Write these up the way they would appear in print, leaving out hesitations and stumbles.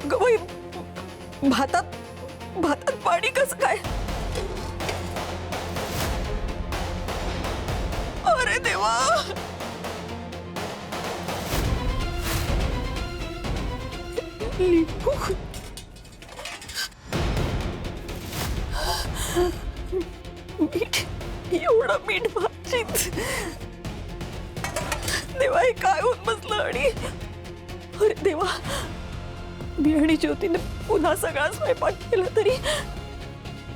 अगं बाई, भातात भातात पाणी कसं काय? अरे देवा, लिंबू, मीठ, एवढं मीठ भाजीत. देवा, हे काय होऊन बसलं? आणि अरे देवा, मी आणि ज्योतीने पुन्हा सगळा स्वयंपाक केला तरी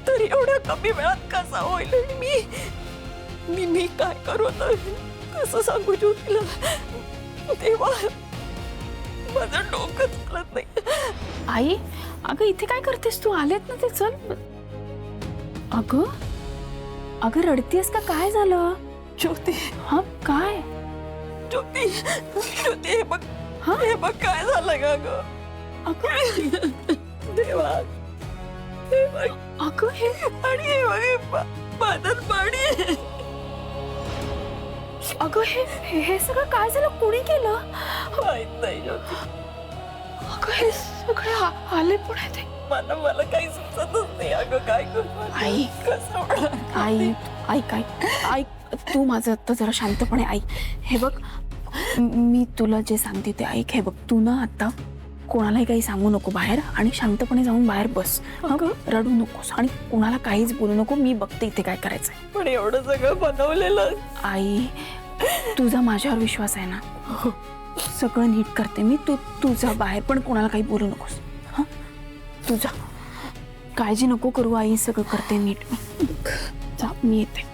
तरी एवढ्या कमी वेळात कसा होईल? आणि मी काय करू आता? कसं सांगू ज्योतीला? देवा, माझं डोकं चालत नाही. आई, अगं इथे काय करतेस तू? आलेत ना ते, चल. अगं अगं रडतीयस का? काय झालं? ज्योती, हा काय? ज्योती, ज्योती, हे बघ, हा? हे बघ काय झालं का ग? अगं देवा, हे बघ, अगं हे आणि हे बघ, हे भातात पाणी आहे. अगं हे सगळं काय झालं? कोणी केलं? माहित नाही ज्योती, अगं हे सगळे आले पण आहेत. मला काही सुचतच नाही. अगं काय करू? आई, कसं होणार? आई ऐक तू माझं आता जरा शांतपणे ऐक. हे बघ, मी तुला जे सांगते ते ऐक. हे बघ, तू ना आता कोणालाही काही सांगू नको बाहेर, आणि शांतपणे जाऊन बाहेर बस. रडू नकोस आणि कोणाला काहीच बोलू नको. मी बघते इथे काय करायचंय. पण एवढं सगळं बनवलेलं. आई, तुझा माझ्यावर विश्वास आहे ना? सगळं नीट करते मी. तुझा बाहेर पण कोणाला काही बोलू नकोस. हा, तुझा काळजी नको करू आई. सगळं करते नीट मी. जा, मी येते.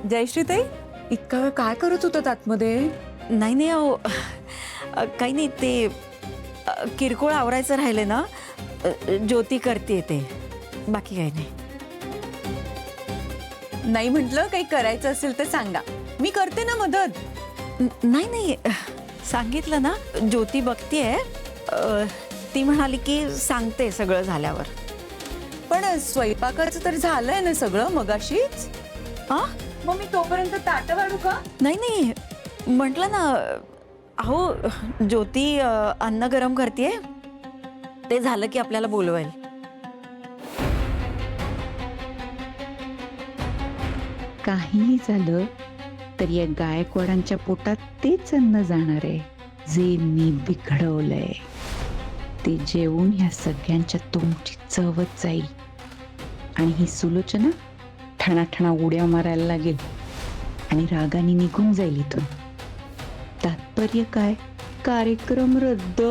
जयश्रीताई, इतका वेळ काय करत होतात आतमध्ये? नाही अहो, काही नाही, ते किरकोळ आवरायचं राहिले ना, ज्योती करते ते, बाकी काही नाही. नाही म्हटलं, काही करायचं असेल तर सांगा, मी करते ना मदत. नाही, सांगितलं ना, ज्योती बघतीये. ती म्हणाली की सांगते सगळं झाल्यावर. पण स्वयंपाकाचं तर झालंय ना सगळं मगाशीच? हा, मग मी तोपर्यंत ताटं वाढू का? नाही, म्हटलं ना, अहो ज्योती अन्न गरम करतेय, ते झालं की आपल्याला बोलवेल. काहीही झालं तर या गायकवाडांच्या पोटात तेच अन्न जाणार आहे जे मी बिघडवलंय. ते जेवून ह्या सगळ्यांच्या तोंडची चवच जाईल, आणि ही सुलोचना ठणाठणा उड्या मारायला लागेल आणि रागाने निघून जाईल इथून. तात्पर्य काय? कार्यक्रम रद्द.